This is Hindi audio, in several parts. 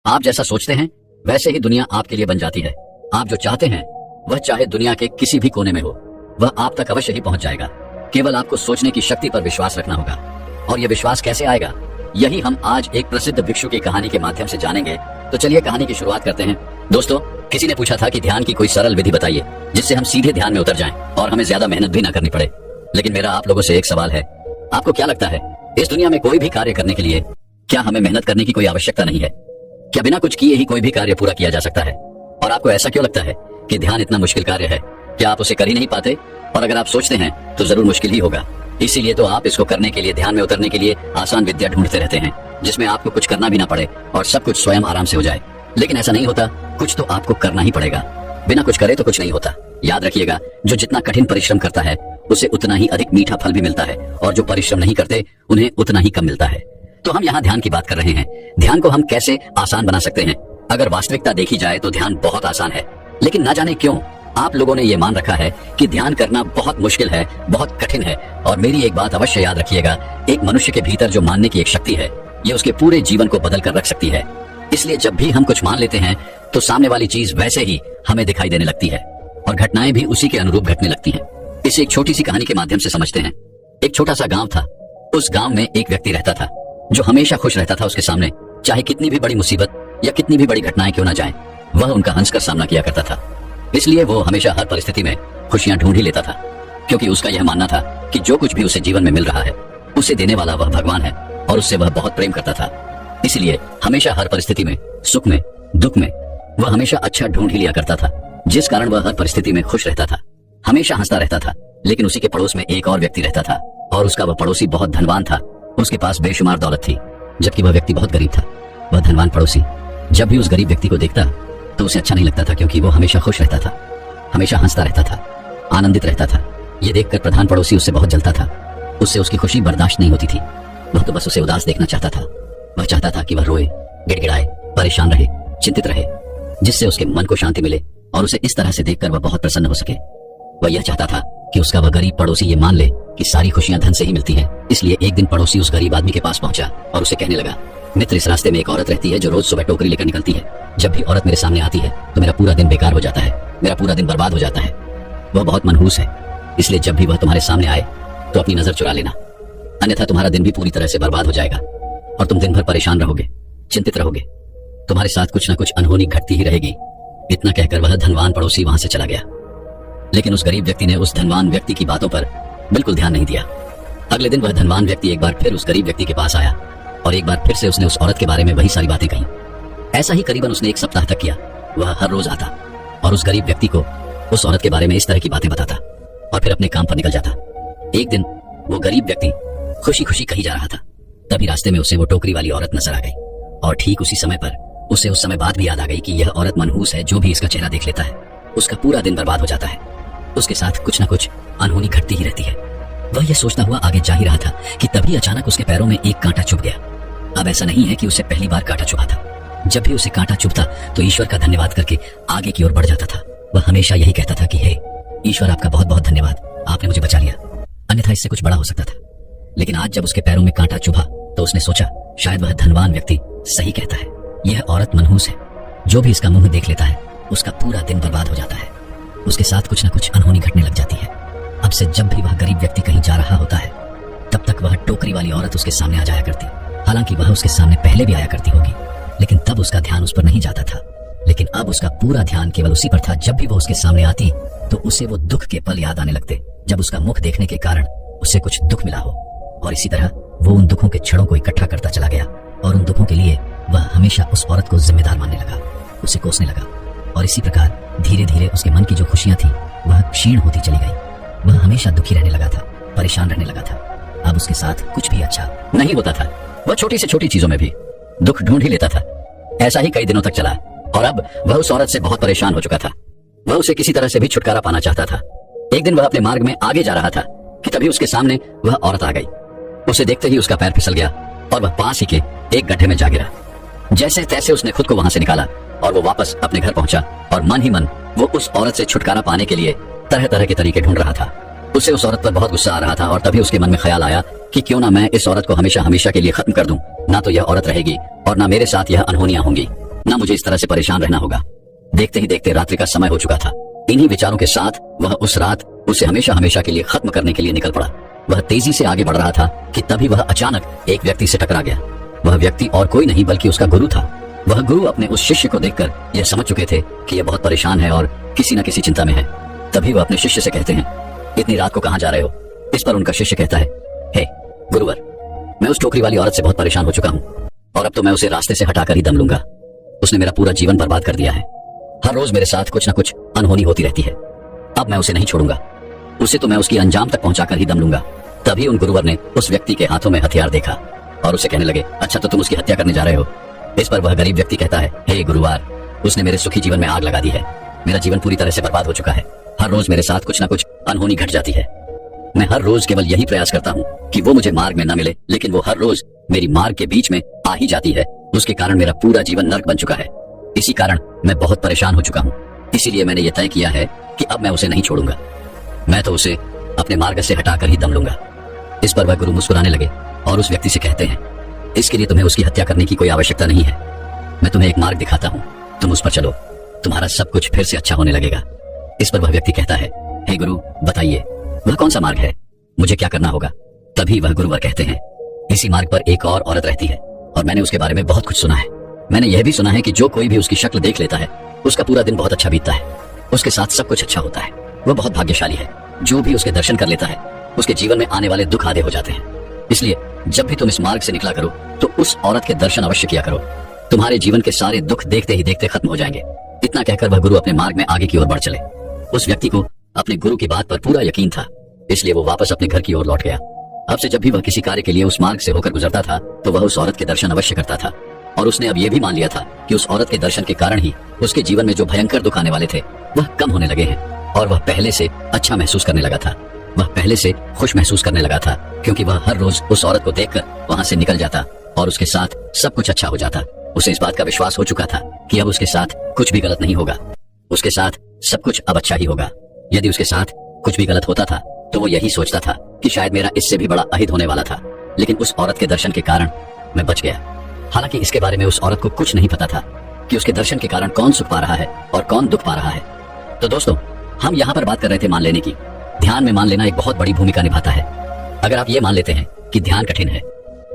आप जैसा सोचते हैं वैसे ही दुनिया आपके लिए बन जाती है। आप जो चाहते हैं वह चाहे दुनिया के किसी भी कोने में हो, वह आप तक अवश्य ही पहुंच जाएगा। केवल आपको सोचने की शक्ति पर विश्वास रखना होगा। और यह विश्वास कैसे आएगा, यही हम आज एक प्रसिद्ध भिक्षु की कहानी के माध्यम से जानेंगे। तो चलिए कहानी की शुरुआत करते हैं। दोस्तों, किसी ने पूछा था कि ध्यान की कोई सरल विधि बताइए जिससे हम सीधे ध्यान में उतर जाएं और हमें ज्यादा मेहनत भी ना करनी पड़े। लेकिन मेरा आप लोगों से एक सवाल है, आपको क्या लगता है इस दुनिया में कोई भी कार्य करने के लिए क्या हमें मेहनत करने की कोई आवश्यकता नहीं है? क्या बिना कुछ किए ही कोई भी कार्य पूरा किया जा सकता है? और आपको ऐसा क्यों लगता है कि ध्यान इतना मुश्किल कार्य है? क्या आप उसे कर ही नहीं पाते? और अगर आप सोचते हैं तो जरूर मुश्किल ही होगा। इसीलिए तो आप इसको करने के लिए, ध्यान में उतरने के लिए आसान विद्या ढूंढते रहते हैं जिसमें आपको कुछ करना भी ना पड़े और सब कुछ स्वयं आराम से हो जाए। लेकिन ऐसा नहीं होता, कुछ तो आपको करना ही पड़ेगा। बिना कुछ करे तो कुछ नहीं होता। याद रखिएगा, जो जितना कठिन परिश्रम करता है उसे उतना ही अधिक मीठा फल भी मिलता है, और जो परिश्रम नहीं करते उन्हें उतना ही कम मिलता है। तो हम यहाँ ध्यान की बात कर रहे हैं। ध्यान को हम कैसे आसान बना सकते हैं? अगर वास्तविकता देखी जाए तो ध्यान बहुत आसान है, लेकिन ना जाने क्यों आप लोगों ने ये मान रखा है कि ध्यान करना बहुत मुश्किल है, बहुत कठिन है। और मेरी एक बात अवश्य याद रखिएगा, एक मनुष्य के भीतर जो मानने की एक शक्ति है, ये उसके पूरे जीवन को बदल कर रख सकती है। इसलिए जब भी हम कुछ मान लेते हैं तो सामने वाली चीज वैसे ही हमें दिखाई देने लगती है और घटनाएं भी उसी के अनुरूप घटने लगती हैं। इसे एक छोटी सी कहानी के माध्यम से समझते हैं। एक छोटा सा गांव था। उस गांव में एक व्यक्ति रहता था जो हमेशा खुश रहता था। उसके सामने चाहे कितनी भी बड़ी मुसीबत या कितनी भी बड़ी घटनाएं क्यों ना जाएं, वह उनका हंसकर सामना किया करता था। इसलिए वो हमेशा हर परिस्थिति में खुशियां ढूंढ ही लेता था, क्योंकि उसका यह मानना था कि जो कुछ भी उसे जीवन में मिल रहा है उसे देने वाला वह भगवान है और उससे वह बहुत प्रेम करता था। इसलिए हमेशा हर परिस्थिति में, सुख में, दुख में वह हमेशा अच्छा ढूंढ ही लिया करता था, जिस कारण वह हर परिस्थिति में खुश रहता था, हमेशा हंसता रहता था। लेकिन उसी के पड़ोस में एक और व्यक्ति रहता था और उसका वह पड़ोसी बहुत धनवान था। उसके पास बेशुमार दौलत थी, जबकि वह व्यक्ति बहुत गरीब था। वह धनवान पड़ोसी जब भी उस गरीब व्यक्ति को देखता तो उसे अच्छा नहीं लगता था, क्योंकि वो हमेशा खुश रहता था, हमेशा हंसता रहता था, आनंदित रहता था। ये देखकर प्रधान पड़ोसी उससे बहुत जलता था। उससे उसकी खुशी बर्दाश्त नहीं होती थी। वह तो बस उसे उदास देखना चाहता था। वह चाहता था कि वह रोए, गिड़गिड़ाए, परेशान रहे, चिंतित रहे, जिससे उसके मन को शांति मिले और उसे इस तरह से देखकर वह बहुत प्रसन्न हो सके। वह यह चाहता था कि उसका वह गरीब पड़ोसी ये मान ले कि सारी खुशियां धन से ही मिलती हैं। इसलिए एक दिन पड़ोसी उस गरीब आदमी के पास पहुंचा और उसे कहने लगा, मित्र, इस रास्ते में एक औरत रहती है जो रोज सुबह टोकरी लेकर निकलती है। जब भी औरत मेरे सामने आती है तो मेरा पूरा दिन बेकार हो जाता है, मेरा पूरा दिन बर्बाद हो जाता है। वह बहुत मनहूस है, इसलिए जब भी वह तुम्हारे सामने आए तो अपनी नजर चुरा लेना, अन्यथा तुम्हारा दिन भी पूरी तरह से बर्बाद हो जाएगा और तुम दिन भर परेशान रहोगे, चिंतित रहोगे। तुम्हारे साथ कुछ न कुछ अनहोनी घटती ही रहेगी। इतना कहकर वह धनवान पड़ोसी वहां से चला गया। लेकिन उस गरीब व्यक्ति ने उस धनवान व्यक्ति की बातों पर बिल्कुल ध्यान नहीं दिया। अगले दिन वह धनवान व्यक्ति एक बार फिर उस गरीब व्यक्ति के पास आया और एक बार फिर से उसने उस औरत के बारे में वही सारी बातें कही। ऐसा ही करीबन उसने एक सप्ताह तक किया। वह हर रोज आता और उस गरीब व्यक्ति को उस औरत के बारे में इस तरह की बातें बताता और फिर अपने काम पर निकल जाता। एक दिन वो गरीब व्यक्ति खुशी खुशी कहीं जा रहा था, तभी रास्ते में उसे वो टोकरी वाली औरत नजर आ गई। और ठीक उसी समय पर उसे उस समय बात भी याद आ गई कि यह औरत मनहूस है, जो भी इसका चेहरा देख लेता है उसका पूरा दिन बर्बाद हो जाता है। उसके साथ कुछ न कुछ अनहोनी घटती ही रहती है। वह यह सोचता हुआ आगे जा ही रहा था कि तभी अचानक उसके पैरों में एक कांटा चुभ गया। अब ऐसा नहीं है कि उसे पहली बार कांटा चुभा था। जब भी उसे कांटा चुभता तो ईश्वर का धन्यवाद करके आगे की ओर बढ़ जाता था। वह हमेशा यही कहता था कि हे ईश्वर, आपका बहुत बहुत धन्यवाद, आपने मुझे बचा लिया, अन्यथा इससे कुछ बड़ा हो सकता था। लेकिन आज जब उसके पैरों में कांटा चुभा तो उसने सोचा, शायद वह धनवान व्यक्ति सही कहता है, यह औरत मनहूस है, जो भी इसका मुंह देख लेता है उसका पूरा दिन बर्बाद हो जाता है, उसके साथ कुछ न कुछ अनहोनी घटने लग जाती है। अब से जब भी वह गरीब व्यक्ति कहीं जा रहा होता है तब तक वह टोकरी वाली औरत उसके सामने आ जाया करती। हालांकि वह उसके सामने पहले भी आया करती होगी, लेकिन तब उसका ध्यान उस पर नहीं जाता था। लेकिन अब उसका पूरा ध्यान केवल उसी पर था। जब भी वह उसके सामने आती तो उसे वो दुख के पल याद आने लगते, जब उसका मुख देखने के कारण उसे कुछ दुख मिला हो। और इसी तरह वो उन दुखों के छड़ों को इकट्ठा करता चला गया और उन दुखों के लिए वह हमेशा उस औरत को जिम्मेदार मानने लगा, उसे कोसने लगा। और इसी प्रकार धीरे धीरे उसके मन की जो खुशियां थी वह क्षीण होती चली गई। वह हमेशा दुखी रहने लगा था, परेशान रहने लगा था। अब उसके साथ कुछ भी अच्छा नहीं होता था। वह छोटी से छोटी चीजों में भी दुख ढूंढ ही लेता था। ऐसा ही कई दिनों तक चला और अब वह उस औरत से बहुत परेशान हो चुका था। वह उसे किसी तरह से भी छुटकारा पाना चाहता था। एक दिन वह अपने मार्ग में आगे जा रहा था कि तभी उसके सामने वह औरत आ गई। उसे देखते ही उसका पैर फिसल गया और वह पास ही के एक गड्ढे में जा गिरा। जैसे तैसे उसने खुद को वहां से निकाला और वो वापस अपने घर पहुंचा और मन ही मन वो उस औरत से छुटकारा पाने के लिए तरह तरह के तरीके ढूंढ रहा था। उसे उस औरत पर बहुत गुस्सा आ रहा था और तभी उसके मन में ख्याल आया कि क्यों ना मैं इस औरत को हमेशा हमेशा के लिए खत्म कर दूं। ना तो यह औरत रहेगी और ना मेरे साथ यह अनहोनियां होंगी। ना मुझे इस तरह से परेशान रहना होगा। देखते ही देखते रात्रि का समय हो चुका था। इन्हीं विचारों के साथ वह उस रात उसे हमेशा हमेशा के लिए खत्म करने के लिए निकल पड़ा। वह तेजी से आगे बढ़ रहा था कि तभी वह अचानक एक व्यक्ति से टकरा गया। वह व्यक्ति और कोई नहीं बल्कि उसका गुरु था। वह गुरु अपने उस शिष्य को देखकर यह समझ चुके थे कि यह बहुत परेशान है और किसी न किसी चिंता में है। तभी वह अपने शिष्य से कहते हैं, इतनी रात को कहां जा रहे हो? इस पर उनका शिष्य कहता है, हे गुरुवर, मैं उस टोकरी वाली औरत से बहुत परेशान हो चुका हूं और अब तो मैं उसे रास्ते से हटाकर ही दम लूंगा। उसने मेरा पूरा जीवन बर्बाद कर दिया है। हर रोज मेरे साथ कुछ न कुछ अनहोनी होती रहती है। अब मैं उसे नहीं छोड़ूंगा। उसे तो मैं उसकी अंजाम तक पहुंचाकर ही दम लूंगा। तभी उन गुरुवर ने उस व्यक्ति के हाथों में हथियार देखा और उसे कहने लगे, अच्छा तो तुम उसकी हत्या करने जा रहे हो? इस पर वह गरीब व्यक्ति कहता है, हे गुरुवार, उसने मेरे सुखी जीवन में आग लगा दी है। मेरा जीवन पूरी तरह से बर्बाद हो चुका है। हर रोज मेरे साथ कुछ न कुछ अनहोनी घट जाती है। मैं हर रोज केवल यही प्रयास करता हूँ कि वो मुझे मार्ग में न मिले, लेकिन वो हर रोज मेरी मार्ग के बीच में आ ही जाती है। उसके कारण मेरा पूरा जीवन नर्क बन चुका है। इसी कारण मैं बहुत परेशान हो चुका हूँ। इसीलिए मैंने ये तय किया है कि अब मैं उसे नहीं छोड़ूंगा। मैं तो उसे अपने मार्ग से हटाकर ही दम लूंगा। इस पर वह गुरु मुस्कुराने लगे और उस व्यक्ति से कहते हैं, इसके लिए तुम्हें उसकी हत्या करने की कोई आवश्यकता नहीं है। मैं तुम्हें एक मार्ग दिखाता हूँ, तुम उस पर चलो, तुम्हारा सब कुछ फिर से अच्छा होने लगेगा। इस पर वह व्यक्ति कहता है, हे गुरु बताइए, वह कौन सा मार्ग है? मुझे क्या करना होगा? तभी वह गुरुवर कहते हैं, इसी मार्ग पर एक और औरत रहती है और मैंने उसके बारे में बहुत कुछ सुना है। मैंने यह भी सुना है कि जो कोई भी उसकी शक्ल देख लेता है उसका पूरा दिन बहुत अच्छा बीतता है। उसके साथ सब कुछ अच्छा होता है। वह बहुत भाग्यशाली है। जो भी उसके दर्शन कर लेता है उसके जीवन में आने वाले दुख आधे हो जाते हैं। इसलिए जब भी तुम इस मार्ग से निकला करो तो उस औरत के दर्शन अवश्य किया करो। तुम्हारे जीवन के सारे दुख देखते ही देखते खत्म हो जाएंगे। इतना कहकर वह गुरु अपने मार्ग में आगे की ओर बढ़ चले। उस व्यक्ति को अपने गुरु की बात पर पूरा यकीन था, इसलिए वो वापस अपने घर की ओर लौट गया। अब से जब भी वह किसी कार्य के लिए उस मार्ग से होकर गुजरता था तो वह उस औरत के दर्शन अवश्य करता था। और उसने अब यह भी मान लिया था कि उस औरत के दर्शन के कारण ही उसके जीवन में जो भयंकर दुख आने वाले थे वह कम होने लगे हैं और वह पहले से अच्छा महसूस करने लगा था। वह पहले से खुश महसूस करने लगा था क्योंकि वह हर रोज उस औरत को देखकर वहां से निकल जाता और उसके साथ सब कुछ अच्छा हो जाता। उसे इस बात का विश्वास हो चुका था कि अब उसके साथ कुछ भी गलत नहीं होगा। उसके साथ सब कुछ अब अच्छा ही होगा। यदि उसके साथ कुछ भी गलत होता था तो वो यही सोचता था कि शायद मेरा इससे भी बड़ा अहित होने वाला था, लेकिन उस औरत के दर्शन के कारण मैं बच गया। हालांकि इसके बारे में उस औरत को कुछ नहीं पता था कि उसके दर्शन के कारण कौन सुख पा रहा है और कौन दुख पा रहा है। तो दोस्तों, हम यहाँ पर बात कर रहे थे मान लेने की। ध्यान में मान लेना एक बहुत बड़ी भूमिका निभाता है। अगर आप ये मान लेते हैं कि ध्यान कठिन है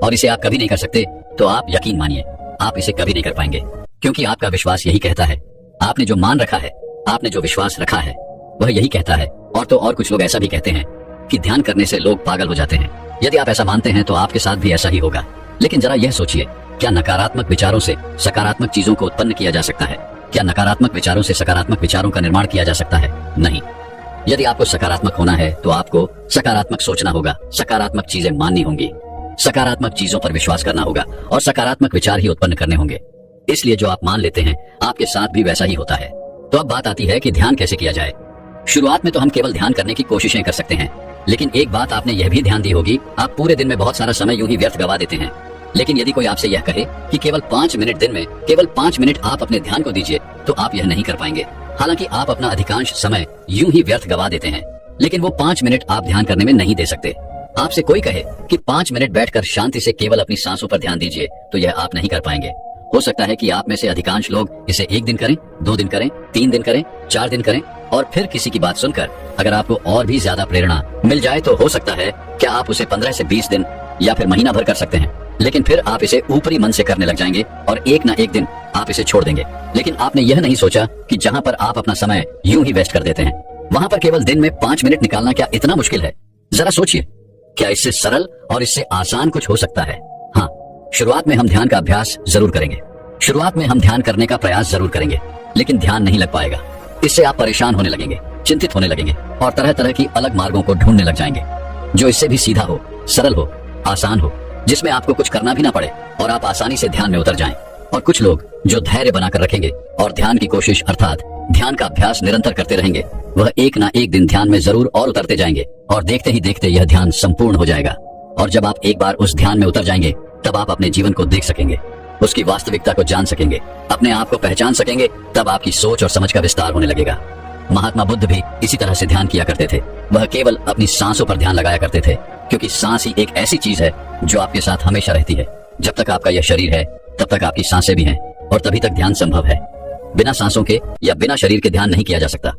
और इसे आप कभी नहीं कर सकते तो आप यकीन मानिए आप इसे कभी नहीं कर पाएंगे, क्योंकि आपका विश्वास यही कहता है। आपने जो मान रखा है, आपने जो विश्वास रखा है वह यही कहता है। और तो और कुछ लोग ऐसा भी कहते हैं कि ध्यान करने से लोग पागल हो जाते हैं। यदि आप ऐसा मानते हैं तो आपके साथ भी ऐसा ही होगा। लेकिन जरा यह सोचिए, क्या नकारात्मक विचारों से सकारात्मक चीजों को उत्पन्न किया जा सकता है? क्या नकारात्मक विचारों से सकारात्मक विचारों का निर्माण किया जा सकता है? नहीं। यदि आपको सकारात्मक होना है तो आपको सकारात्मक सोचना होगा, सकारात्मक चीजें माननी होंगी, सकारात्मक चीजों पर विश्वास करना होगा और सकारात्मक विचार ही उत्पन्न करने होंगे। इसलिए जो आप मान लेते हैं आपके साथ भी वैसा ही होता है। तो अब बात आती है कि ध्यान कैसे किया जाए। शुरुआत में तो हम केवल ध्यान करने की कोशिशें कर सकते हैं, लेकिन एक बात आपने यह भी ध्यान दी होगी, आप पूरे दिन में बहुत सारा समय यूं ही व्यर्थ गवा देते हैं। लेकिन यदि कोई आपसे यह कहे कि केवल 5 मिनट दिन में केवल 5 मिनट आप अपने ध्यान को दीजिए तो आप यह नहीं कर पाएंगे। हालांकि आप अपना अधिकांश समय यूं ही व्यर्थ गवा देते हैं, लेकिन वो 5 मिनट आप ध्यान करने में नहीं दे सकते। आपसे कोई कहे कि 5 मिनट बैठकर शांति से केवल अपनी सांसों पर ध्यान दीजिए तो यह आप नहीं कर पाएंगे। हो सकता है कि आप में से अधिकांश लोग इसे 1 दिन करें, 2 दिन करें, 3 दिन करें, 4 दिन करें और फिर किसी की बात सुनकर अगर आपको और भी ज्यादा प्रेरणा मिल जाए तो हो सकता है क्या आप उसे 15 से 20 दिन या फिर महीना भर कर सकते हैं। लेकिन फिर आप इसे ऊपरी मन से करने लग जाएंगे और एक ना एक दिन आप इसे छोड़ देंगे। लेकिन आपने यह नहीं सोचा कि जहाँ पर आप अपना समय यूं ही वेस्ट कर देते हैं वहाँ पर केवल दिन में 5 मिनट निकालना क्या इतना मुश्किल है? जरा सोचिए, क्या इससे सरल और इससे आसान कुछ हो सकता है? हाँ, शुरुआत में हम ध्यान का अभ्यास जरूर करेंगे, शुरुआत में हम ध्यान करने का प्रयास जरूर करेंगे, लेकिन ध्यान नहीं लग पाएगा। इससे आप परेशान होने लगेंगे, चिंतित होने लगेंगे और तरह तरह की अलग मार्गों को ढूंढने लग जाएंगे जो इससे भी सीधा हो, सरल हो, आसान हो, जिसमें आपको कुछ करना भी ना पड़े और आप आसानी से ध्यान में उतर जाएं। और कुछ लोग जो धैर्य बनाकर रखेंगे और ध्यान की कोशिश अर्थात ध्यान का अभ्यास निरंतर करते रहेंगे, वह एक ना एक दिन ध्यान में जरूर और उतरते जाएंगे और देखते ही देखते यह ध्यान संपूर्ण हो जाएगा। और जब आप एक बार उस ध्यान में उतर जाएंगे तब आप अपने जीवन को देख सकेंगे, उसकी वास्तविकता को जान सकेंगे, अपने आप को पहचान सकेंगे। तब आपकी सोच और समझ का विस्तार होने लगेगा। महात्मा बुद्ध भी इसी तरह से ध्यान किया करते थे। वह केवल अपनी सांसों पर ध्यान लगाया करते थे, क्योंकि सांस ही एक ऐसी चीज है जो आपके साथ हमेशा रहती है। जब तक आपका यह शरीर है तब तक आपकी सांसें भी हैं। और तभी तक ध्यान संभव है। बिना सांसों के या बिना शरीर के ध्यान नहीं किया जा सकता।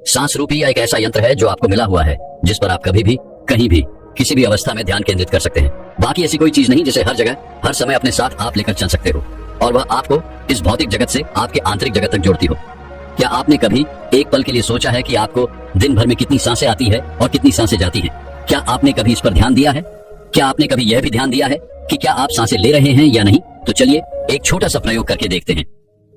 सांस रूपी या एक ऐसा यंत्र है जो आपको मिला हुआ है, जिस पर आप कभी भी, कहीं भी, किसी भी अवस्था में ध्यान केंद्रित कर सकते हैं। बाकी ऐसी कोई चीज नहीं जिसे हर जगह, हर समय अपने साथ आप लेकर चल सकते हो और वह आपको इस भौतिक जगत से आपके आंतरिक जगत तक जोड़ती हो। क्या आपने कभी एक पल के लिए सोचा है कि आपको दिन भर में कितनी सांसें आती है और कितनी सांसें जाती हैं? क्या आपने कभी इस पर ध्यान दिया है? क्या आपने कभी यह भी ध्यान दिया है कि क्या आप सांसें ले रहे हैं या नहीं? तो चलिए एक छोटा सा प्रयोग करके देखते हैं।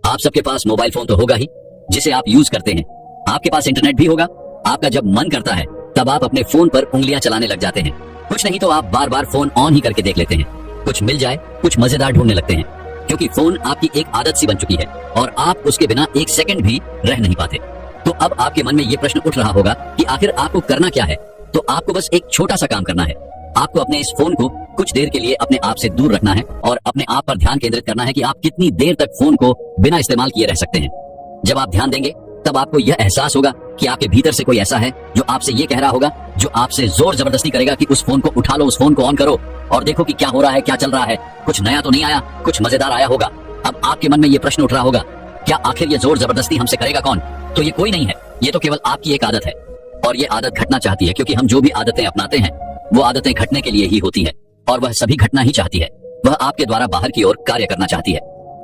आप सबके पास मोबाइल फोन तो होगा ही, जिसे आप यूज करते हैं। आपके पास इंटरनेट भी होगा। आपका जब मन करता है तब आप अपने फोन पर उंगलियां चलाने लग जाते हैं। कुछ नहीं तो आप बार बार फोन ऑन ही करके देख लेते हैं। कुछ मिल जाए, कुछ मजेदार ढूंढने लगते हैं, क्योंकि फोन आपकी एक आदत सी बन चुकी है और आप उसके बिना एक सेकंड भी रह नहीं पाते। तो अब आपके मन में ये प्रश्न उठ रहा होगा कि आखिर आपको करना क्या है? तो आपको बस एक छोटा सा काम करना है। आपको अपने इस फोन को कुछ देर के लिए अपने आप से दूर रखना है और अपने आप पर ध्यान केंद्रित करना है कि आप कितनी देर तक फोन को बिना इस्तेमाल किए रह सकते हैं। जब आप ध्यान देंगे तब आपको यह एहसास होगा कि आपके भीतर से कोई ऐसा है जो आपसे ये कह रहा होगा, जो आपसे जोर जबरदस्ती करेगा कि उस फोन को उठा लो, उस फोन को ऑन करो और देखो कि क्या हो रहा है, क्या चल रहा है, कुछ नया तो नहीं आया, कुछ मजेदार आया होगा। अब आपके मन में ये प्रश्न उठ रहा होगा, क्या आखिर ये जोर जबरदस्ती हमसे करेगा कौन? तो ये कोई नहीं है, ये तो केवल आपकी एक आदत है और ये आदत घटना चाहती है, क्योंकि हम जो भी आदतें अपनाते हैं वो आदतें घटने के लिए ही होती है और वह सभी घटना ही चाहती है। वह आपके द्वारा बाहर की ओर कार्य करना चाहती है।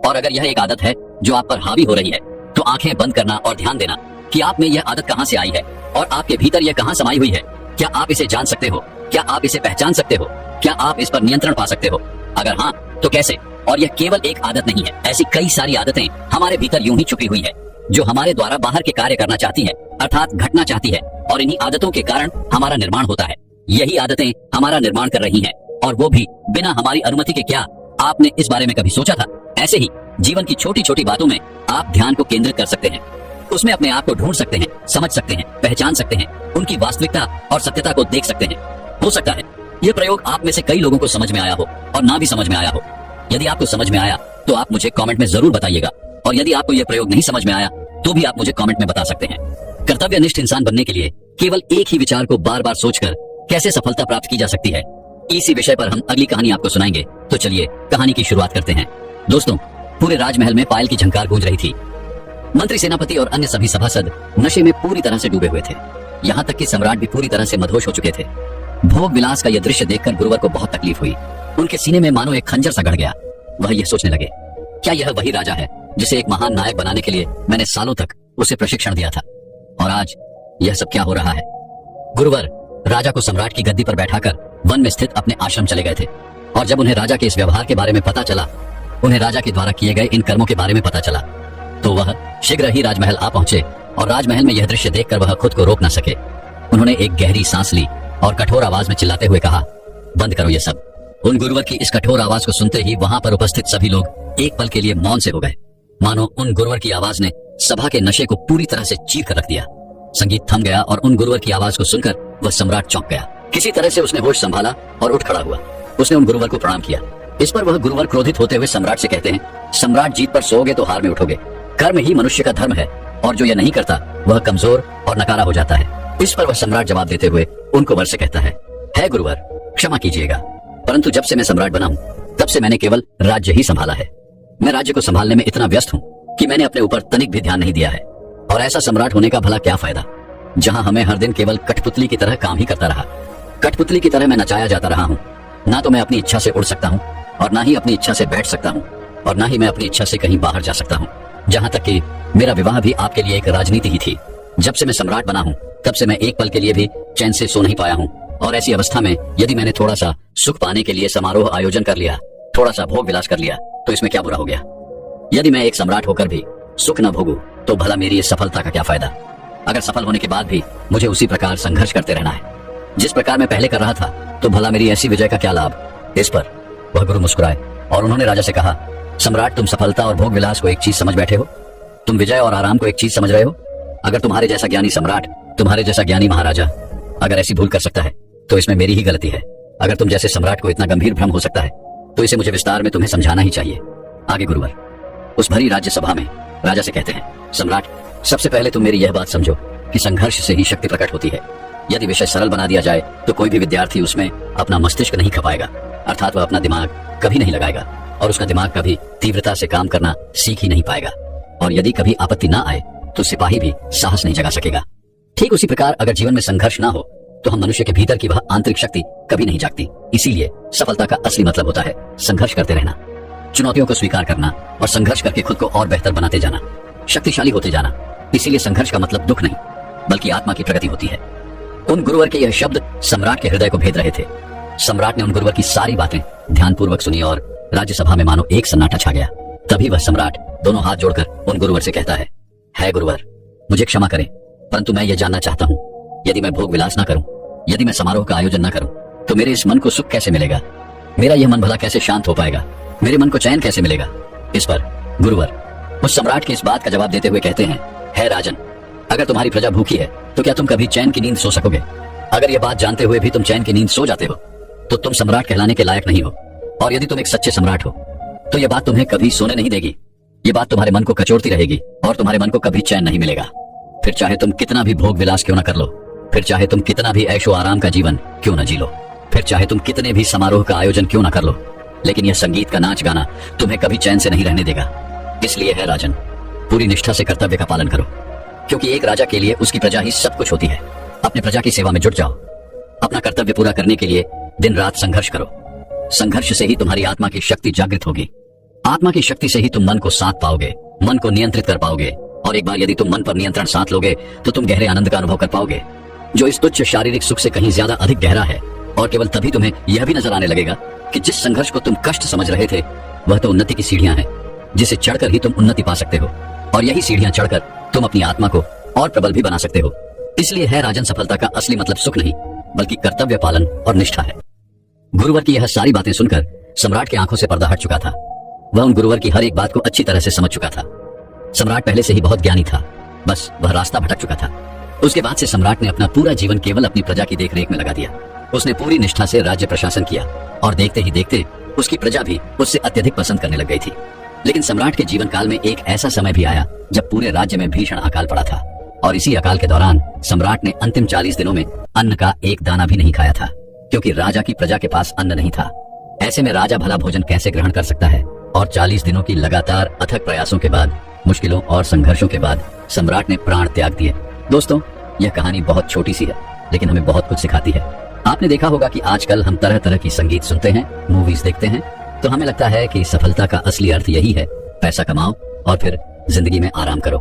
और अगर यह एक आदत है जो आप पर हावी हो रही है, तो आंखें बंद करना और ध्यान देना कि आप में यह आदत कहां से आई है और आपके भीतर यह कहां समाई हुई है। क्या आप इसे जान सकते हो? क्या आप इसे पहचान सकते हो? क्या आप इस पर नियंत्रण पा सकते हो? अगर हाँ, तो कैसे? और यह केवल एक आदत नहीं है, ऐसी कई सारी आदतें हमारे भीतर यूं ही छुपी हुई है जो हमारे द्वारा बाहर के कार्य करना चाहती है, अर्थात घटना चाहती है। और इन्हीं आदतों के कारण हमारा निर्माण होता है। यही आदतें हमारा निर्माण कर रही हैं और वो भी बिना हमारी अनुमति के। क्या आपने इस बारे में कभी सोचा था? ऐसे ही जीवन की छोटी छोटी बातों में आप ध्यान को केंद्रित कर सकते हैं, उसमें अपने आप को ढूंढ सकते हैं, समझ सकते हैं, पहचान सकते हैं, उनकी वास्तविकता और सत्यता को देख सकते हैं। हो सकता है यह प्रयोग आप में से कई लोगों को समझ में आया हो और ना भी समझ में आया हो। यदि आपको समझ में आया तो आप मुझे कमेंट में जरूर बताइएगा, और यदि आपको यह प्रयोग नहीं समझ में आया तो भी आप मुझे कमेंट में बता सकते हैं। कर्तव्यनिष्ठ इंसान बनने के लिए केवल एक ही विचार को बार बार सोचकर कैसे सफलता प्राप्त की जा सकती है, इसी विषय पर हम अगली कहानी आपको सुनाएंगे। तो चलिए कहानी की शुरुआत करते हैं। दोस्तों, पूरे राजमहल में पायल की झंकार गूंज रही थी। मंत्री, सेनापति और अन्य सभी सभासद नशे में पूरी तरह से डूबे हुए थे। यहाँ तक कि सम्राट भी पूरी तरह से मदहोश हो चुके थे। भोग विलास का यह दृश्य देखकर गुरुवर को बहुत तकलीफ हुई। उनके सीने में मानो एक खंजर सा गड़ गया। वह यह सोचने लगे, क्या यह वही राजा है जिसे एक महान नायक बनाने के लिए मैंने सालों तक उसे प्रशिक्षण दिया था? और आज यह सब क्या हो रहा है? गुरुवर राजा को सम्राट की गद्दी पर बैठाकर वन में स्थित अपने आश्रम चले गए थे, और जब उन्हें राजा के इस व्यवहार के बारे में पता चला, उन्हें राजा के द्वारा किए गए इन कर्मों के बारे में पता चला, तो वह शीघ्र ही राजमहल आ पहुंचे। और राजमहल में यह दृश्य देखकर वह खुद को रोक न सके। उन्होंने एक गहरी सांस ली और कठोर आवाज में चिल्लाते हुए कहा, बंद करो ये सब। उन गुरुवर की इस कठोर आवाज को सुनते ही वहां पर उपस्थित सभी लोग एक पल के लिए मौन से हो गए, मानो उन गुरुवर की आवाज ने सभा के नशे को पूरी तरह से चीर कर रख दिया। संगीत थम गया और उन गुरुवर की आवाज को सुनकर वह सम्राट चौंक गया। किसी तरह से उसने होश संभाला और उठ खड़ा हुआ। उसने उन गुरुवर को प्रणाम किया। इस पर वह गुरुवर क्रोधित होते हुए सम्राट से कहते हैं, सम्राट, जीत पर सोओगे तो हार में उठोगे। कर्म ही मनुष्य का धर्म है और जो यह नहीं करता वह कमजोर और नकारा हो जाता है। इस पर वह सम्राट जवाब देते हुए उनको वर से कहता है गुरुवर, क्षमा कीजिएगा, परंतु जब से मैं सम्राट बना हूं तब से मैंने केवल राज्य ही संभाला है। मैं राज्य को संभालने में इतना व्यस्त हूं कि मैंने अपने ऊपर तनिक भी ध्यान नहीं दिया है। और ऐसा सम्राट होने का भला क्या फायदा, जहां हमें हर दिन केवल कठपुतली की तरह काम ही करता रहा। कठपुतली की तरह मैं नचाया जाता रहा हूं। ना तो मैं अपनी इच्छा से उड़ सकता हूं और ना ही अपनी इच्छा से बैठ सकता हूं और ना ही मैं अपनी इच्छा से कहीं बाहर जा सकता हूं। जहां तक कि मेरा विवाह भी आपके लिए एक राजनीति ही थी। जब से मैं सम्राट बना हूं तब से मैं एक पल के लिए भी चैन से सो नहीं पाया हूं। और ऐसी अवस्था में यदि मैंने थोड़ा सा सुख पाने के लिए समारोह आयोजन कर लिया, थोड़ा सा भोग विलास कर लिया, तो इसमें क्या बुरा हो गया? यदि मैं एक सम्राट होकर भी सुख न भोगूं तो भला मेरी इस सफलता का क्या फायदा? अगर सफल होने के बाद भी मुझे उसी प्रकार संघर्ष करते रहना है जिस प्रकार मैं पहले कर रहा था, तो भला मेरी ऐसी विजय का क्या लाभ? इस पर वह गुरु मुस्कुराए और उन्होंने राजा से कहा, सम्राट, तुम सफलता और भोग विलास को एक चीज समझ बैठे हो। तुम विजय और आराम को एक चीज समझ रहे हो। अगर तुम्हारे जैसा ज्ञानी सम्राट, तुम्हारे जैसा ज्ञानी महाराजा अगर ऐसी भूल कर सकता है तो इसमें मेरी ही गलती है। अगर तुम जैसे सम्राट को इतना गंभीर भ्रम हो सकता है तो इसे मुझे विस्तार में तुम्हें समझाना ही चाहिए। आगे गुरुवर उस भरी राज्य सभा में राजा से कहते हैं, सम्राट, सबसे पहले तुम मेरी यह बात समझो कि संघर्ष से ही शक्ति प्रकट होती है। यदि विषय सरल बना दिया जाए तो कोई भी विद्यार्थी उसमें अपना मस्तिष्क नहीं खपाएगा। अर्थात वह अपना दिमाग कभी नहीं लगाएगा और उसका दिमाग कभी तीव्रता से काम करना सीख ही नहीं पाएगा। और यदि कभी आपत्ति ना आए तो सिपाही भी साहस नहीं जगा सकेगा। ठीक उसी प्रकार अगर जीवन में संघर्ष ना हो तो हम मनुष्य के भीतर की वह आंतरिक शक्ति कभी नहीं जागती। इसीलिए सफलता का असली मतलब होता है संघर्ष करते रहना, चुनौतियों को स्वीकार करना और संघर्ष करके खुद को और बेहतर बनाते जाना, शक्तिशाली होते जाना। इसीलिए संघर्ष का मतलब दुख नहीं बल्कि आत्मा की प्रगति होती है। उन गुरुवर के यह शब्द सम्राट के हृदय को भेद रहे थे। सम्राट ने उन गुरुवर की सारी बातें ध्यानपूर्वक सुनी और राज्यसभा में मानो एक सन्नाटा छा गया। तभी वह सम्राट दोनों हाथ जोड़कर उन गुरुवर से कहता है गुरुवर, मुझे क्षमा करें, परंतु मैं यह जानना चाहता हूँ, यदि मैं भोग विलास ना करूं, यदि मैं समारोह का आयोजन ना करूं, तो मेरे इस मन को सुख कैसे मिलेगा? मेरा यह मन भला कैसे शांत हो पाएगा? मेरे मन को चैन कैसे मिलेगा? इस पर गुरुवर उस सम्राट की इस बात का जवाब देते हुए कहते हैं, है राजन, अगर तुम्हारी प्रजा भूखी है तो क्या तुम कभी चैन की नींद सो सकोगे? अगर यह बात जानते हुए भी तुम चैन की नींद सो जाते हो तो तुम सम्राट कहलाने के लायक नहीं हो। और यदि तुम एक सच्चे सम्राट हो तो यह बात तुम्हें कभी सोने नहीं देगी। ये बात तुम्हारे मन को कचोड़ती रहेगी और तुम्हारे मन को कभी चैन नहीं मिलेगा। फिर चाहे तुम कितना भी भोग विलास क्यों न कर लो, फिर चाहे तुम कितना भी ऐशो आराम का जीवन क्यों न जी लो, फिर चाहे तुम कितने भी समारोह का आयोजन क्यों न कर लो, लेकिन यह संगीत का नाच गाना तुम्हें कभी चैन से नहीं रहने देगा। इसलिए है राजन, पूरी निष्ठा से कर्तव्य का पालन करो, क्योंकि एक राजा के लिए उसकी प्रजा ही सब कुछ होती है। अपने प्रजा की सेवा में जुट जाओ। अपना कर्तव्य पूरा करने के लिए दिन रात संघर्ष करो। संघर्ष से ही तुम्हारी आत्मा की शक्ति जागृत होगी। आत्मा की शक्ति से ही तुम मन को साथ पाओगे, मन को नियंत्रित कर पाओगे। और एक बार यदि तुम मन पर नियंत्रण साथ लोगे तो तुम गहरे आनंद का अनुभव कर पाओगे, जो इस तुच्छ शारीरिक सुख से कहीं ज्यादा अधिक गहरा है। और केवल तभी तुम्हें यह भी नजर आने लगेगा कि जिस संघर्ष को तुम कष्ट समझ रहे थे वह तो उन्नति की सीढ़ियां हैं, जिसे चढ़कर ही तुम उन्नति पा सकते हो। और यही सीढ़ियां चढ़कर तुम अपनी आत्मा को और प्रबल भी बना सकते हो। इसलिए है राजन, सफलता का असली मतलब सुख नहीं बल्कि कर्तव्य पालन और निष्ठा है। गुरुवर की यह सारी बातें सुनकर सम्राट की आंखों से पर्दा हट चुका था। वह उन गुरुवर की हर एक बात को अच्छी तरह से समझ चुका था। सम्राट पहले से ही बहुत ज्ञानी था, बस वह रास्ता भटक चुका था। उसके बाद से सम्राट ने अपना पूरा जीवन केवल अपनी प्रजा की देखरेख में लगा दिया। उसने पूरी निष्ठा से राज्य प्रशासन किया और देखते ही देखते उसकी प्रजा भी उससे अत्यधिक पसंद करने लग गई थी। लेकिन सम्राट के जीवन काल में एक ऐसा समय भी आया जब पूरे राज्य में भीषण अकाल पड़ा था। और इसी अकाल के दौरान सम्राट ने अंतिम 40 दिनों में अन्न का एक दाना भी नहीं खाया था, क्योंकि राजा की प्रजा के पास अन्न नहीं था। ऐसे में राजा भला भोजन कैसे ग्रहण कर सकता है? और 40 दिनों की लगातार अथक प्रयासों के बाद, मुश्किलों और संघर्षों के बाद सम्राट ने प्राण त्याग दिए। दोस्तों, यह कहानी बहुत छोटी सी है लेकिन हमें बहुत कुछ सिखाती है। आपने देखा होगा कि आजकल हम तरह तरह की संगीत सुनते हैं, मूवीज देखते हैं, तो हमें लगता है कि सफलता का असली अर्थ यही है, पैसा कमाओ और फिर जिंदगी में आराम करो,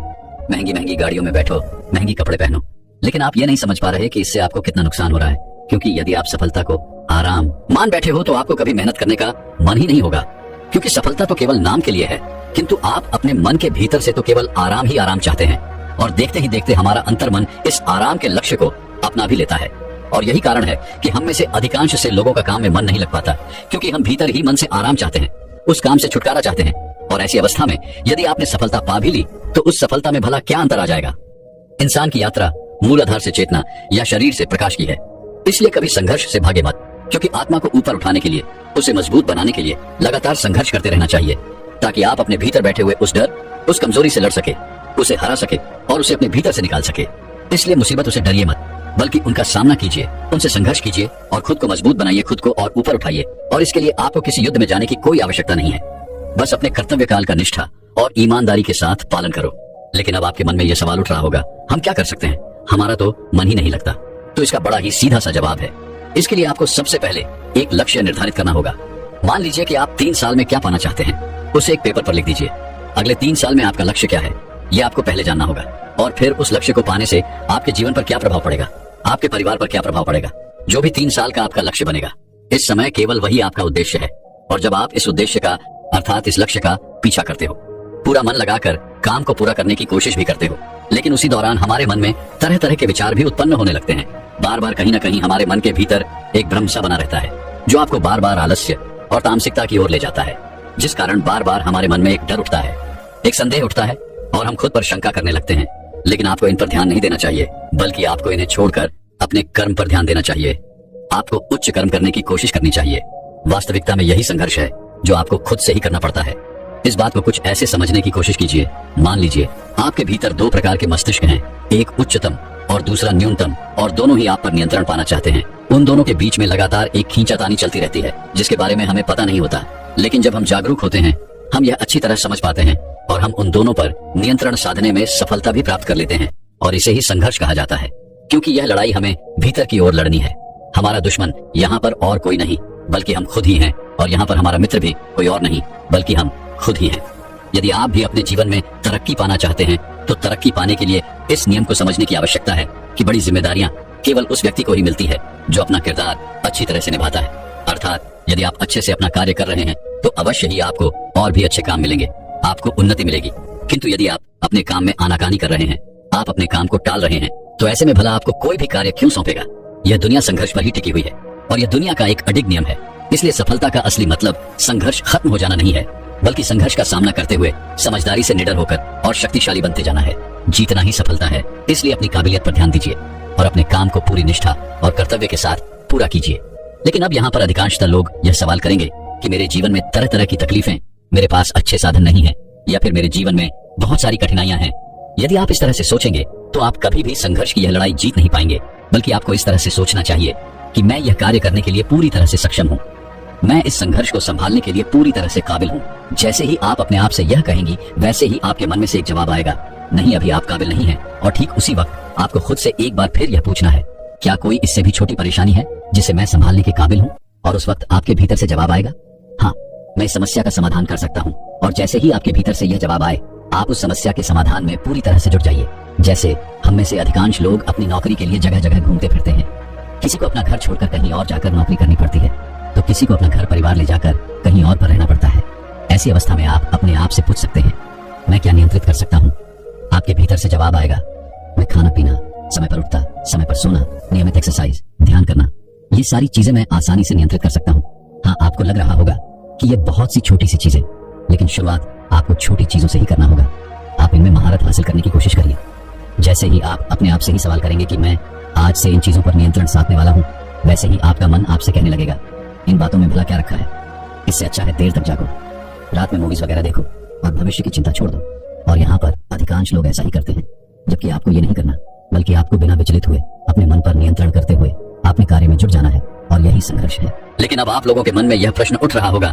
महंगी महंगी गाड़ियों में बैठो, महंगी कपड़े पहनो। लेकिन आप ये नहीं समझ पा रहे कि इससे आपको कितना नुकसान हो रहा है, क्योंकि यदि आप सफलता को आराम मान बैठे हो तो आपको कभी मेहनत करने का मन ही नहीं होगा, क्योंकि सफलता तो केवल नाम के लिए है, किंतु आप अपने मन के भीतर से तो केवल आराम ही आराम चाहते हैं। और देखते ही देखते हमारा अंतर्मन इस आराम के लक्ष्य को अपना भी लेता है। और यही कारण है कि हम में से अधिकांश से लोगों का काम में मन नहीं लग पाता, क्योंकि हम भीतर ही मन से आराम चाहते हैं, उस काम से छुटकारा चाहते हैं। और ऐसी अवस्था में यदि आपने सफलता पा भी ली तो उस सफलता में भला क्या अंतर आ जाएगा? इंसान की यात्रा मूल आधार से चेतना या शरीर से प्रकाश की है। इसलिए कभी संघर्ष से भागे मत, क्योंकि आत्मा को ऊपर उठाने के लिए, उसे मजबूत बनाने के लिए लगातार संघर्ष करते रहना चाहिए, ताकि आप अपने भीतर बैठे हुए उस डर, उस कमजोरी से लड़ सके, उसे हरा सके और उसे अपने भीतर से निकाल सके। इसलिए मुसीबतों से डरिए मत, बल्कि उनका सामना कीजिए, उनसे संघर्ष कीजिए और खुद को मजबूत बनाइए, खुद को और ऊपर उठाइए। और इसके लिए आपको किसी युद्ध में जाने की कोई आवश्यकता नहीं है, बस अपने कर्तव्य काल का निष्ठा और ईमानदारी के साथ पालन करो। लेकिन अब आपके मन में यह सवाल उठ रहा होगा, हम क्या कर सकते हैं? हमारा तो मन ही नहीं लगता। तो इसका बड़ा ही सीधा सा जवाब है। इसके लिए आपको सबसे पहले एक लक्ष्य निर्धारित करना होगा। मान लीजिए कि आप 3 साल में क्या पाना चाहते हैं, उसे एक पेपर पर लिख दीजिए। अगले 3 साल में आपका लक्ष्य क्या है, यह आपको पहले जानना होगा। और फिर उस लक्ष्य को पाने से आपके जीवन पर क्या प्रभाव पड़ेगा, आपके परिवार पर क्या प्रभाव पड़ेगा। जो भी 3 साल का आपका लक्ष्य बनेगा, इस समय केवल वही आपका उद्देश्य है। और जब आप इस उद्देश्य का अर्थात इस लक्ष्य का पीछा करते हो, पूरा मन लगाकर काम को पूरा करने की कोशिश भी करते हो, लेकिन उसी दौरान हमारे मन में तरह तरह के विचार भी उत्पन्न होने लगते हैं। बार बार कहीं ना कहीं हमारे मन के भीतर एक भ्रम सा बना रहता है, जो आपको बार बार आलस्य और तामसिकता की ओर ले जाता है, जिस कारण बार बार हमारे मन में एक डर उठता है, एक संदेह उठता है और हम खुद पर शंका करने लगते हैं। लेकिन आपको इन पर ध्यान नहीं देना चाहिए, बल्कि आपको इन्हें छोड़कर अपने कर्म पर ध्यान देना चाहिए। आपको उच्च कर्म करने की कोशिश करनी चाहिए। वास्तविकता में यही संघर्ष है जो आपको खुद से ही करना पड़ता है। इस बात को कुछ ऐसे समझने की कोशिश कीजिए। मान लीजिए आपके भीतर 2 प्रकार के मस्तिष्क हैं, एक उच्चतम और दूसरा न्यूनतम, और दोनों ही आप पर नियंत्रण पाना चाहते हैं। उन दोनों के बीच में लगातार एक खींचातानी चलती रहती है जिसके बारे में हमें पता नहीं होता, लेकिन जब हम जागरूक होते हैं हम यह अच्छी तरह समझ पाते हैं और हम उन दोनों पर नियंत्रण साधने में सफलता भी प्राप्त कर लेते हैं। और इसे ही संघर्ष कहा जाता है, क्योंकि यह लड़ाई हमें भीतर की ओर लड़नी है। हमारा दुश्मन यहाँ पर और कोई नहीं बल्कि हम खुद ही हैं, और यहाँ पर हमारा मित्र भी कोई और नहीं बल्कि हम खुद ही हैं। यदि आप भी अपने जीवन में तरक्की पाना चाहते हैं तो तरक्की पाने के लिए इस नियम को समझने की आवश्यकता है कि बड़ी जिम्मेदारियां केवल उस व्यक्ति को ही मिलती है जो अपना किरदार अच्छी तरह से निभाता है। अर्थात यदि आप अच्छे से अपना कार्य कर रहे हैं तो अवश्य ही आपको और भी अच्छे काम मिलेंगे, आपको उन्नति मिलेगी। किंतु यदि आप अपने काम में आनाकानी कर रहे हैं, आप अपने काम को टाल रहे हैं, तो ऐसे में भला आपको कोई भी कार्य क्यों सौंपेगा। यह दुनिया संघर्ष पर ही टिकी हुई है और यह दुनिया का एक अडिग नियम है। इसलिए सफलता का असली मतलब संघर्ष खत्म हो जाना नहीं है, बल्कि संघर्ष का सामना करते हुए समझदारी से निडर होकर और शक्तिशाली बनते जाना है। जीतना ही सफलता है। इसलिए अपनी काबिलियत पर ध्यान दीजिए और अपने काम को पूरी निष्ठा और कर्तव्य के साथ पूरा कीजिए। लेकिन अब यहाँ पर अधिकांशतः लोग यह सवाल करेंगे कि मेरे जीवन में तरह तरह की तकलीफें, मेरे पास अच्छे साधन नहीं है, या फिर मेरे जीवन में बहुत सारी कठिनाइयां हैं। यदि आप इस तरह से सोचेंगे तो आप कभी भी संघर्ष की यह लड़ाई जीत नहीं पाएंगे, बल्कि आपको इस तरह से सोचना चाहिए कि मैं यह कार्य करने के लिए पूरी तरह से सक्षम हूँ, मैं इस संघर्ष को संभालने के लिए पूरी तरह से काबिल हूँ। जैसे ही आप अपने आप से यह कहेंगी, वैसे ही आपके मन में से एक जवाब आएगा, नहीं अभी आप काबिल नहीं हैं। और ठीक उसी वक्त आपको खुद से एक बार फिर यह पूछना है, क्या कोई इससे भी छोटी परेशानी है जिसे मैं संभालने के काबिल हूँ। और उस वक्त आपके भीतर से जवाब आएगा, हाँ मैं इस समस्या का समाधान कर सकता हूँ। और जैसे ही आपके भीतर से यह जवाब आए, आप उस समस्या के समाधान में पूरी तरह से जुट जाइए। जैसे हम में से अधिकांश लोग अपनी नौकरी के लिए जगह जगह घूमते फिरते हैं। किसी को अपना घर छोड़कर कहीं और जाकर नौकरी करनी पड़ती है, तो किसी को अपना घर परिवार ले जाकर कहीं और पर रहना पड़ता है। ऐसी अवस्था में आप अपने आप से पूछ सकते हैं, मैं क्या नियंत्रित कर सकता हूँ। आपके भीतर से जवाब आएगा, मैं खाना पीना, समय पर उठना, समय पर सोना, नियमित एक्सरसाइज, ध्यान करना, ये सारी चीजें मैं आसानी से नियंत्रित कर सकता हूँ। हाँ, आपको लग रहा होगा कि ये बहुत सी छोटी सी चीजें, लेकिन शुरुआत आपको छोटी चीजों से ही करना होगा। आप इनमें महारत हासिल करने की कोशिश करिए। जैसे ही आप अपने आप से ही सवाल करेंगे कि मैं आज से इन चीजों पर नियंत्रण साधने वाला हूँ, वैसे ही आपका मन आपसे कहने लगेगा, इन बातों में भला क्या रखा है, इससे अच्छा है देर तक जागो, रात में मूवीज वगैरह देखो और भविष्य की चिंता छोड़ दो। और यहाँ पर अधिकांश लोग ऐसा ही करते हैं, जबकि आपको ये नहीं करना, बल्कि आपको बिना विचलित हुए अपने मन पर नियंत्रण करते हुए अपने कार्य में जुट जाना है। और यही संघर्ष है। लेकिन अब आप लोगों के मन में यह प्रश्न उठ रहा होगा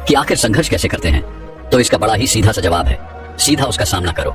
कि आखिर संघर्ष कैसे करते हैं। तो इसका बड़ा ही सीधा सा जवाब है, सीधा उसका सामना करो।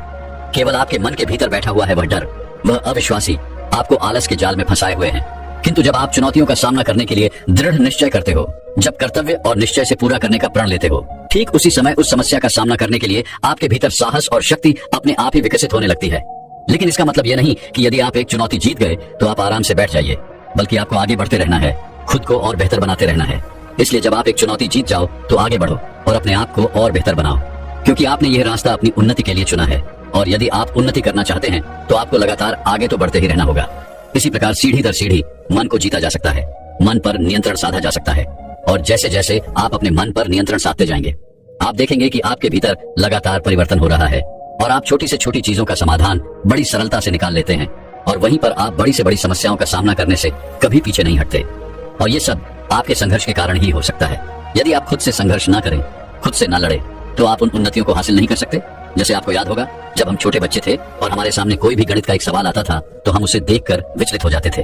केवल आपके मन के भीतर बैठा हुआ है वह डर, वह अविश्वासी आपको आलस के जाल में फंसाए हुए हैं। किंतु जब आप चुनौतियों का सामना करने के लिए दृढ़ निश्चय करते हो, जब कर्तव्य और निश्चय से पूरा करने का प्रण लेते हो, ठीक उसी समय उस समस्या का सामना करने के लिए आपके भीतर साहस और शक्ति अपने आप ही विकसित होने लगती है। लेकिन इसका मतलब यह नहीं कि यदि आप एक चुनौती जीत गए तो आप आराम से बैठ जाइए, बल्कि आपको आगे बढ़ते रहना है, खुद को और बेहतर बनाते रहना है। इसलिए जब आप एक चुनौती जीत जाओ तो आगे बढ़ो और अपने आप को और बेहतर बनाओ, क्योंकि आपने यह रास्ता अपनी उन्नति के लिए चुना है। और यदि आप उन्नति करना चाहते हैं तो आपको लगातार आगे तो बढ़ते ही रहना होगा। इसी प्रकार सीढ़ी दर सीढ़ी मन को जीता जा सकता है, मन पर नियंत्रण साधा जा सकता है। और जैसे जैसे आप अपने मन पर नियंत्रण साधते जाएंगे, आप देखेंगे कि आपके भीतर लगातार परिवर्तन हो रहा है और आप छोटी से छोटी चीजों का समाधान बड़ी सरलता से निकाल लेते हैं। और वहीं पर आप बड़ी से बड़ी समस्याओं का सामना करने से कभी पीछे नहीं हटते। और ये सब आपके संघर्ष के कारण ही हो सकता है। यदि आप खुद से संघर्ष ना करें, खुद से ना लड़े, तो आप उन उन्नतियों को हासिल नहीं कर सकते। जैसे आपको याद होगा, जब हम छोटे बच्चे थे और हमारे सामने कोई भी गणित का एक सवाल आता था तो हम उसे देखकर विचलित हो जाते थे,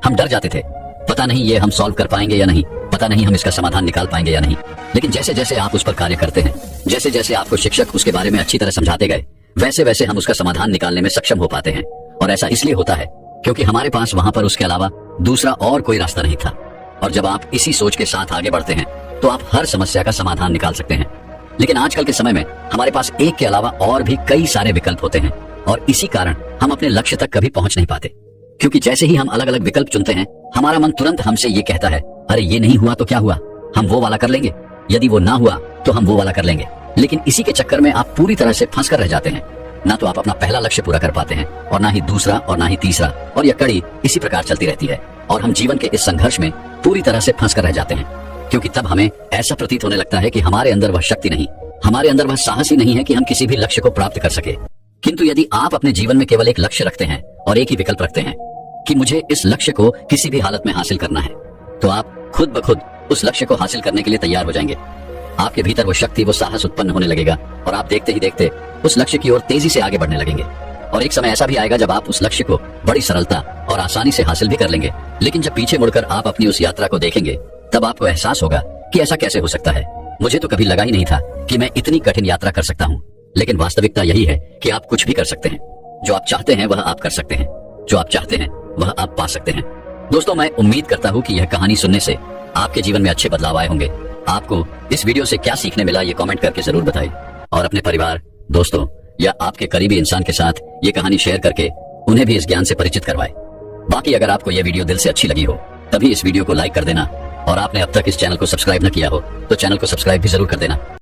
हम डर जाते थे, पता नहीं ये हम सॉल्व कर पाएंगे या नहीं, पता नहीं हम इसका समाधान निकाल पाएंगे या नहीं। लेकिन जैसे जैसे आप उस पर कार्य करते हैं, जैसे जैसे आपको शिक्षक उसके बारे में अच्छी तरह समझाते गए, वैसे वैसे हम उसका समाधान निकालने में सक्षम हो पाते हैं। और ऐसा इसलिए होता है क्योंकि हमारे पास वहां पर उसके अलावा दूसरा और कोई रास्ता नहीं था। और जब आप इसी सोच के साथ आगे बढ़ते हैं तो आप हर समस्या का समाधान निकाल सकते हैं। लेकिन आजकल के समय में हमारे पास एक के अलावा और भी कई सारे विकल्प होते हैं और इसी कारण हम अपने लक्ष्य तक कभी पहुंच नहीं पाते। क्योंकि जैसे ही हम अलग अलग विकल्प चुनते हैं, हमारा मन तुरंत हमसे ये कहता है, अरे ये नहीं हुआ तो क्या हुआ, हम वो वाला कर लेंगे, यदि वो ना हुआ तो हम वो वाला कर लेंगे। लेकिन इसी के चक्कर में आप पूरी तरह से फंस कर रह जाते हैं। ना तो आप अपना पहला लक्ष्य पूरा कर पाते हैं और ना ही दूसरा और ना ही तीसरा, और यह कड़ी इसी प्रकार चलती रहती है। और हम जीवन के इस संघर्ष में पूरी तरह से फंस कर रह जाते हैं, क्योंकि तब हमें ऐसा प्रतीत होने लगता है कि हमारे अंदर वह शक्ति नहीं, हमारे अंदर वह साहस ही नहीं है कि हम किसी भी लक्ष्य को प्राप्त कर सके। किंतु यदि आप अपने जीवन में केवल एक लक्ष्य रखते हैं और एक ही विकल्प रखते हैं कि मुझे इस लक्ष्य को किसी भी हालत में हासिल करना है, तो आप खुद ब खुद उस लक्ष्य को हासिल करने के लिए तैयार हो जाएंगे। आपके भीतर वो शक्ति, वो साहस उत्पन्न होने लगेगा और आप देखते ही देखते उस लक्ष्य की ओर तेजी से आगे बढ़ने लगेंगे। और एक समय ऐसा भी आएगा जब आप उस लक्ष्य को बड़ी सरलता और आसानी से हासिल भी कर लेंगे। लेकिन जब पीछे मुड़कर आप अपनी उस यात्रा को देखेंगे तब आपको एहसास होगा कि ऐसा कैसे हो सकता है। मुझे तो कभी लगा ही नहीं था कि मैं इतनी कठिन यात्रा कर सकता हूँ। लेकिन वास्तविकता यही है कि आप कुछ भी कर सकते हैं। जो आप चाहते हैं वह आप कर सकते हैं, जो आप चाहते हैं वह आप पा सकते हैं। दोस्तों, मैं उम्मीद करता हूँ कि यह कहानी सुनने से आपके जीवन में अच्छे बदलाव आए होंगे। आपको इस वीडियो से क्या सीखने मिला ये कमेंट करके जरूर बताएं और अपने परिवार, दोस्तों या आपके करीबी इंसान के साथ ये कहानी शेयर करके उन्हें भी इस ज्ञान से परिचित करवाएं। बाकी अगर आपको यह वीडियो दिल से अच्छी लगी हो तभी इस वीडियो को लाइक कर देना और आपने अब तक इस चैनल को सब्सक्राइब न किया हो तो चैनल को सब्सक्राइब भी जरूर कर देना।